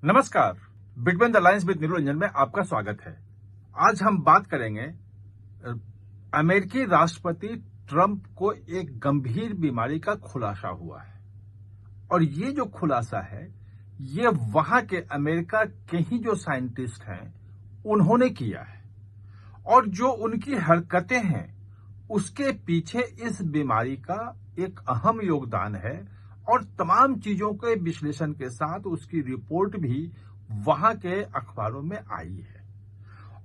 नमस्कार, between the lines with Neeru Ranjan में आपका स्वागत है। आज हम बात करेंगे अमेरिकी राष्ट्रपति ट्रंप को एक गंभीर बीमारी का खुलासा हुआ है और ये जो खुलासा है ये वहां के अमेरिका के ही जो साइंटिस्ट हैं उन्होंने किया है और जो उनकी हरकतें हैं उसके पीछे इस बीमारी का एक अहम योगदान है और तमाम चीजों के विश्लेषण के साथ उसकी रिपोर्ट भी वहां के अखबारों में आई है।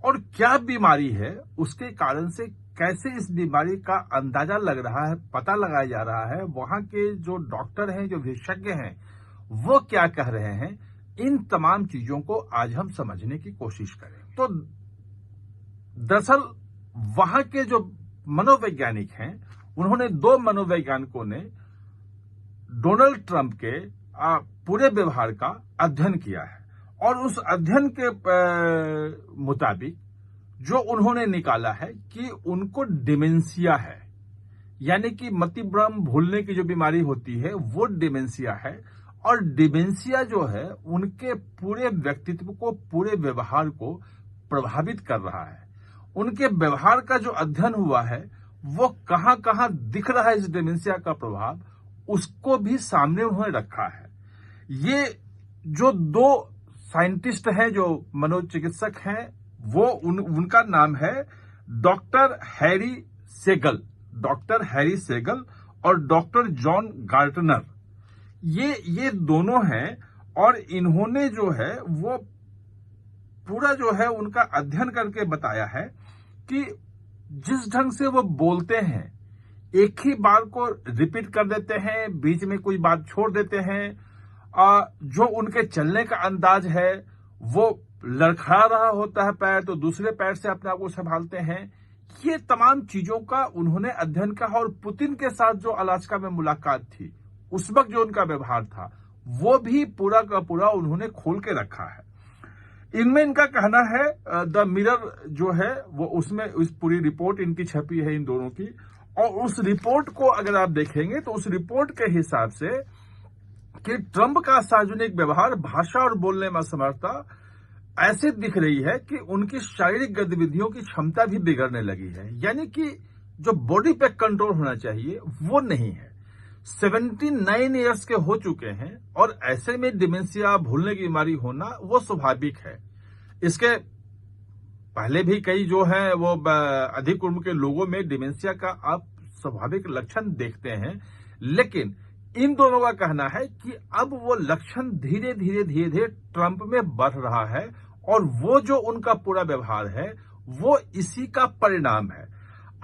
और क्या बीमारी है, उसके कारण से कैसे इस बीमारी का अंदाजा लग रहा है, पता लगाया जा रहा है, वहां के जो डॉक्टर हैं, जो विशेषज्ञ हैं, वो क्या कह रहे हैं, इन तमाम चीजों को आज हम समझने की कोशिश करें। तो दरअसल वहां के जो मनोवैज्ञानिक हैं, उन्होंने दो मनोवैज्ञानिकों ने डोनाल्ड ट्रंप के पूरे व्यवहार का अध्ययन किया है और उस अध्ययन के मुताबिक जो उन्होंने निकाला है कि उनको डिमेंशिया है, यानी कि मतिभ्रम, भूलने की जो बीमारी होती है वो डिमेंशिया है। और डिमेंशिया जो है उनके पूरे व्यक्तित्व को, पूरे व्यवहार को प्रभावित कर रहा है। उनके व्यवहार का जो अध्ययन हुआ है वो कहां कहां दिख रहा है इस डिमेंशिया का प्रभाव, उसको भी सामने उन्होंने रखा है। ये जो दो साइंटिस्ट हैं, जो मनोचिकित्सक हैं, वो उनका नाम है डॉक्टर हैरी सेगल और डॉक्टर जॉन गार्टनर। ये दोनों हैं और इन्होंने जो है वो पूरा जो है उनका अध्ययन करके बताया है कि जिस ढंग से वो बोलते हैं, एक ही बात को रिपीट कर देते हैं, बीच में कोई बात छोड़ देते हैं, जो उनके चलने का अंदाज है वो लड़खड़ा रहा होता है पैर, तो दूसरे पैर से अपने आप को संभालते हैं। ये तमाम चीजों का उन्होंने अध्ययन किया और पुतिन के साथ जो अलास्का में मुलाकात थी उस वक्त जो उनका व्यवहार था वो भी पूरा का पूरा उन्होंने खोल के रखा है। इनमें इनका कहना है, द मिरर जो है वो उसमें इस पूरी रिपोर्ट इनकी छपी है इन दोनों की, और उस रिपोर्ट को अगर आप देखेंगे तो उस रिपोर्ट के हिसाब से कि ट्रंप का सार्वजनिक व्यवहार, भाषा और बोलने में असमर्थता ऐसे दिख रही है कि उनकी शारीरिक गतिविधियों की क्षमता भी बिगड़ने लगी है, यानी कि जो बॉडी पे कंट्रोल होना चाहिए वो नहीं है। 79 ईयर्स के हो चुके हैं और ऐसे में डिमेंशिया, भूलने की बीमारी होना वो स्वाभाविक है। इसके पहले भी कई जो हैं वो अधिक उम्र के लोगों में डिमेंशिया का आप स्वाभाविक लक्षण देखते हैं, लेकिन इन दोनों का कहना है कि अब वो लक्षण धीरे धीरे ट्रंप में बढ़ रहा है और वो जो उनका पूरा व्यवहार है वो इसी का परिणाम है।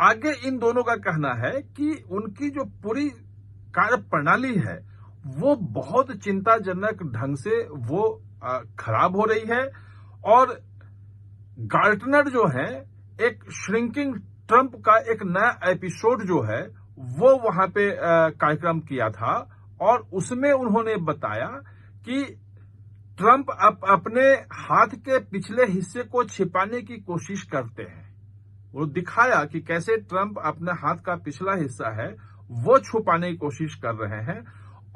आगे इन दोनों का कहना है कि उनकी जो पूरी कार्य प्रणाली है वो बहुत चिंताजनक ढंग से वो खराब हो रही है। और गार्टनर जो है, एक श्रिंकिंग ट्रंप का एक नया एपिसोड जो है वो वहां पे कार्यक्रम किया था और उसमें उन्होंने बताया कि ट्रंप अपने हाथ के पिछले हिस्से को छिपाने की कोशिश करते हैं। वो दिखाया कि कैसे ट्रंप अपने हाथ का पिछला हिस्सा है वो छुपाने की कोशिश कर रहे हैं।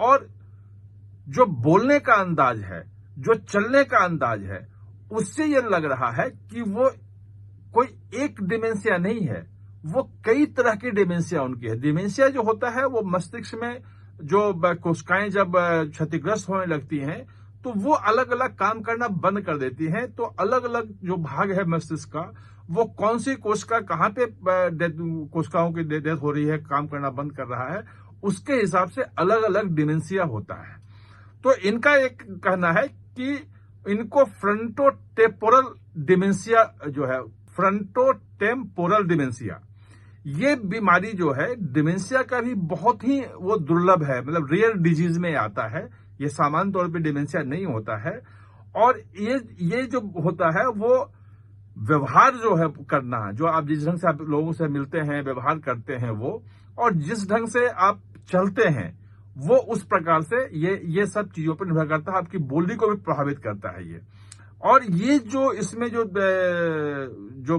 और जो बोलने का अंदाज है, जो चलने का अंदाज है, उससे यह लग रहा है कि वो कोई एक डिमेंशिया नहीं है, वो कई तरह की डिमेंशिया उनकी है। डिमेंशिया जो होता है वो मस्तिष्क में जो कोशिकाएं जब क्षतिग्रस्त होने लगती हैं तो वो अलग अलग काम करना बंद कर देती हैं। तो अलग अलग जो भाग है मस्तिष्क का, वो कौन सी कोशिका कहां पे कोशिकाओं की डेथ हो रही है, काम करना बंद कर रहा है, उसके हिसाब से अलग अलग डिमेंशिया होता है। तो इनका एक कहना है कि इनको फ्रंटोटेम्पोरल डिमेंशिया जो है, फ्रंटोटेम्पोरल डिमेंशिया, ये बीमारी जो है डिमेंशिया का भी बहुत ही वो दुर्लभ है, मतलब रेयर डिजीज में आता है। ये सामान्य तौर पे डिमेंशिया नहीं होता है। और ये जो होता है वो व्यवहार जो है करना, जो आप जिस ढंग से आप लोगों से मिलते हैं, व्यवहार करते हैं वो, और जिस ढंग से आप चलते हैं वो उस प्रकार से ये सब चीजों पर निर्भर करता है। आपकी बोली को भी प्रभावित करता है ये। और ये जो इसमें जो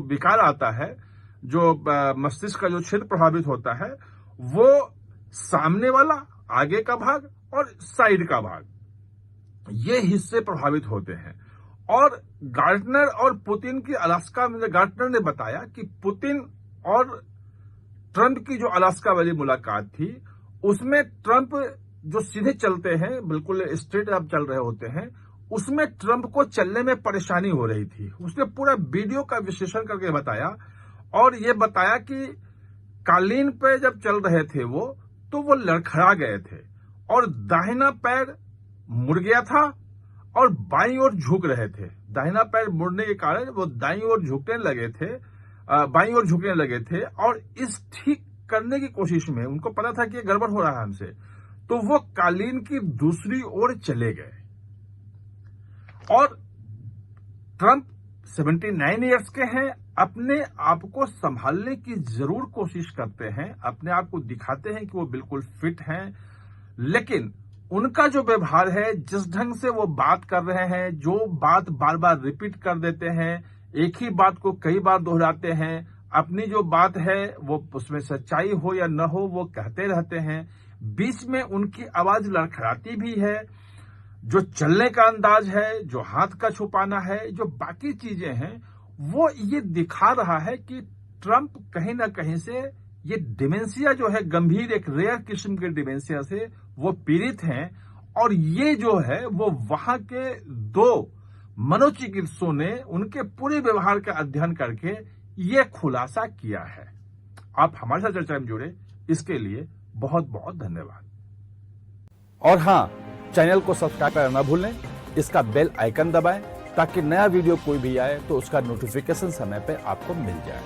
विकार आता है, जो मस्तिष्क का जो क्षेत्र प्रभावित होता है, वो सामने वाला, आगे का भाग और साइड का भाग, ये हिस्से प्रभावित होते हैं। और गार्टनर और पुतिन की अलास्का में गार्टनर ने बताया कि पुतिन और ट्रंप की जो अलास्का वाली मुलाकात थी, उसमें ट्रंप जो सीधे चलते हैं, बिल्कुल स्ट्रेट अप चल रहे होते हैं, उसमें ट्रंप को चलने में परेशानी हो रही थी। उसने पूरा वीडियो का विश्लेषण करके बताया और ये बताया कि कालीन पे जब चल रहे थे तो वो लड़खड़ा गए थे और दाहिना पैर मुड़ गया था और बाईं ओर झुक रहे थे। दाहिना पैर मुड़ने के कारण वो दाईं ओर झुकने लगे थे, बाईं ओर झुकने लगे थे और इस ठीक करने की कोशिश में उनको पता था कि ये गड़बड़ हो रहा है हमसे, तो वो कालीन की दूसरी ओर चले गए। और ट्रंप 79 ईयर्स के हैं, अपने आप को संभालने की जरूर कोशिश करते हैं, अपने आप को दिखाते हैं कि वो बिल्कुल फिट हैं, लेकिन उनका जो व्यवहार है, जिस ढंग से वो बात कर रहे हैं, जो बात बार बार रिपीट कर देते हैं, एक ही बात को कई बार दोहराते हैं, अपनी जो बात है वो उसमें सच्चाई हो या न हो वो कहते रहते हैं, बीच में उनकी आवाज लड़खड़ाती भी है, जो चलने का अंदाज है, जो हाथ का छुपाना है, जो बाकी चीजें हैं, वो ये दिखा रहा है कि ट्रंप कहीं ना कहीं से ये डिमेंशिया जो है, गंभीर एक रेयर किस्म के डिमेंशिया से वो पीड़ित हैं। और ये जो है वो वहां के 2 मनोचिकित्सकों ने उनके पूरे व्यवहार का अध्ययन करके ये खुलासा किया है। आप हमारे साथ चर्चा में जुड़े, इसके लिए बहुत बहुत धन्यवाद। और हाँ, चैनल को सब्सक्राइब करना ना भूलें, इसका बेल आइकन दबाएं ताकि नया वीडियो कोई भी आए तो उसका नोटिफिकेशन समय पे आपको मिल जाए।